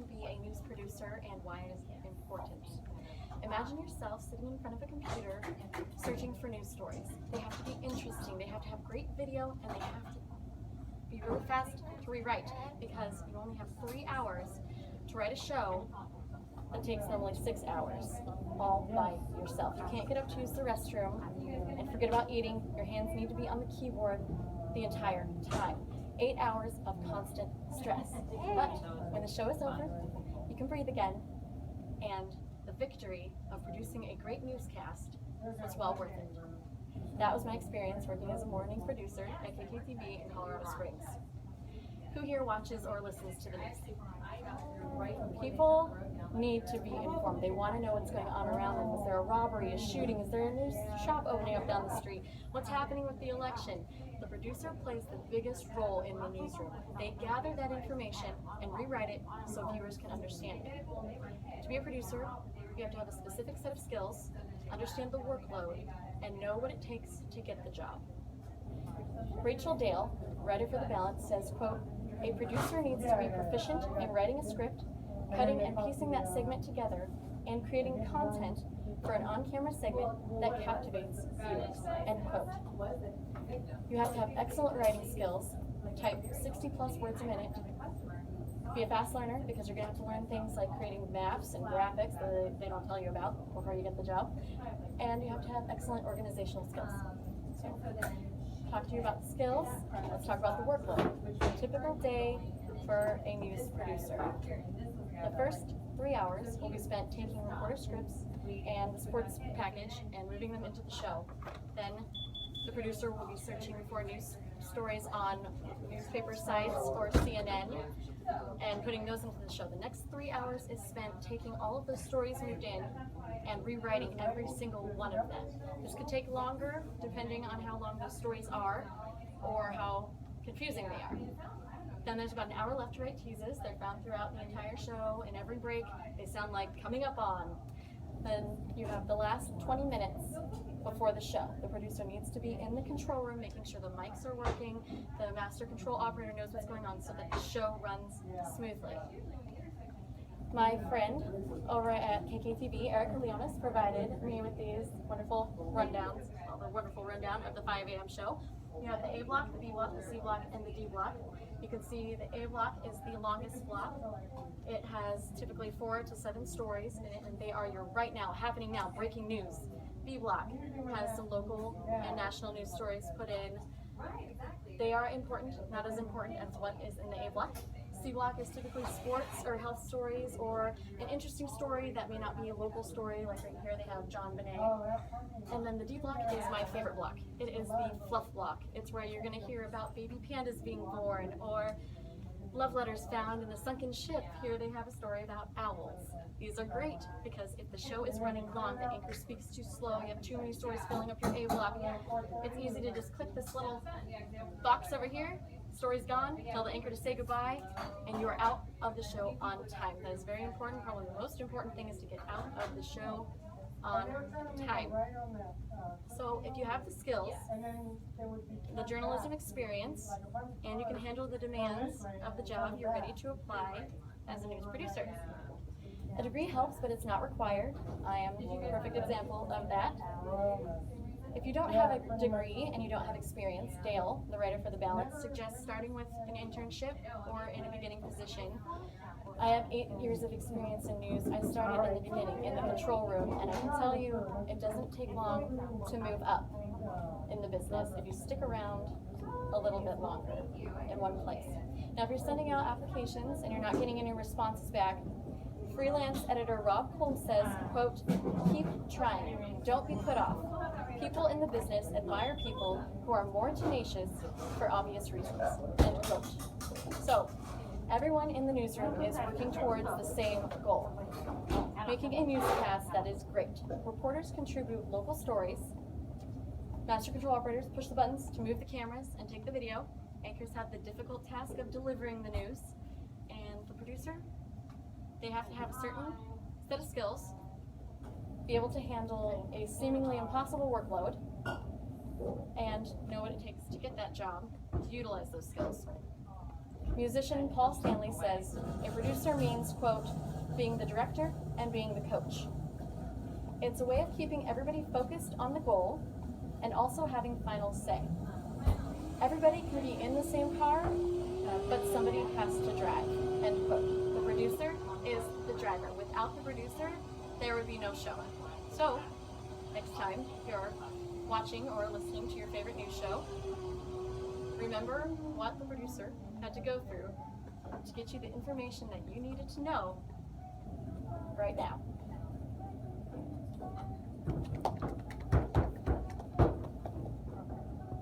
to be a news producer and why it is important. Imagine yourself sitting in front of a computer searching for news stories. They have to be interesting, they have to have great video, and they have to be really fast to rewrite because you only have 3 hours to write a show that takes normally 6 hours all by yourself. You can't get up to use the restroom and forget about eating. Your hands need to be on the keyboard the entire time. 8 hours of constant stress. But when the show is over, you can breathe again, and the victory of producing a great newscast was well worth it. That was my experience working as a morning producer at KKTV in Colorado Springs. Who here watches or listens to the news? People need to be informed. They want to know what's going on around them. Is there a robbery, a shooting? Is there a new shop opening up down the street? What's happening with the election? The producer plays the biggest role in the newsroom. They gather that information and rewrite it so viewers can understand it. To be a producer, you have to have a specific set of skills, understand the workload, and know what it takes to get the job. Rachel Dale, writer for The Balance, says, quote, "A producer needs to be proficient in writing a script, cutting and piecing that segment together, and creating content for an on-camera segment that captivates viewers," end quote. You have to have excellent writing skills, type 60 plus words a minute, be a fast learner because you're going to have to learn things like creating maps and graphics that they don't tell you about before you get the job, and you have to have excellent organizational skills. So, talk to you about the skills. Let's talk about the workload. A typical day for a news producer. The first 3 hours will be spent taking reporter scripts and the sports package and moving them into the show. Then the producer will be searching for news stories on newspaper sites or CNN and putting those into the show. The next 3 hours is spent taking all of those stories moved in and rewriting every single one of them. This could take longer depending on how long those stories are or how confusing they are. Then there's about an hour left to write teases. They're found throughout the entire show. In every break, they sound like coming up on. Then you have the last 20 minutes before the show. The producer needs to be in the control room, making sure the mics are working, the master control operator knows what's going on so that the show runs smoothly. My friend over at KKTV, Eric Kelenes, provided me with these wonderful rundowns, the wonderful rundown of the 5 a.m. show. You have the A block, the B block, the C block, and the D block. You can see the A block is the longest block. It has typically 4 to 7 stories in it, and they are your right now, happening now, breaking news. B block has some local and national news stories put in. They are important, not as important as what is in the A block. C block is typically sports or health stories or an interesting story that may not be a local story, like right here they have John Bonet. And then the D block is my favorite block. It is the fluff block. It's where you're going to hear about baby pandas being born or love letters found in a sunken ship. Here they have a story about owls. These are great because if the show is running long, the anchor speaks too slow, you have too many stories filling up your A block, it's easy to just click this little box over here, story's gone, tell the anchor to say goodbye, and you are out of the show on time. That is very important. Probably the most important thing is to get out of the show on time. So if you have the skills, the journalism experience, and you can handle the demands of the job, you're ready to apply as a news producer. A degree helps, but it's not required. I am a perfect example of that. If you don't have a degree and you don't have experience, Dale, the writer for The Balance, suggests starting with an internship or in a beginning position. I have 8 years of experience in news. I started in the beginning, in the control room, and I can tell you it doesn't take long to move up in the business if you stick around a little bit longer in one place. Now, if you're sending out applications and you're not getting any responses back, freelance editor Rob Cole says, quote, "Keep trying. Don't be put off. People in the business admire people who are more tenacious for obvious reasons," end quote. So, everyone in the newsroom is working towards the same goal, making a newscast that is great. Reporters contribute local stories. Master control operators push the buttons to move the cameras and take the video. Anchors have the difficult task of delivering the news. And the producer, they have to have a certain set of skills, be able to handle a seemingly impossible workload, and know what it takes to get that job, to utilize those skills. Musician Paul Stanley says, a producer means, quote, being the director and being the coach. It's a way of keeping everybody focused on the goal and also having final say. Everybody can be in the same car, but somebody has to drive, end quote. The producer is the driver. Without the producer, there would be no show. So, next time you're watching or listening to your favorite news show, remember what the producer had to go through to get you the information that you needed to know right now.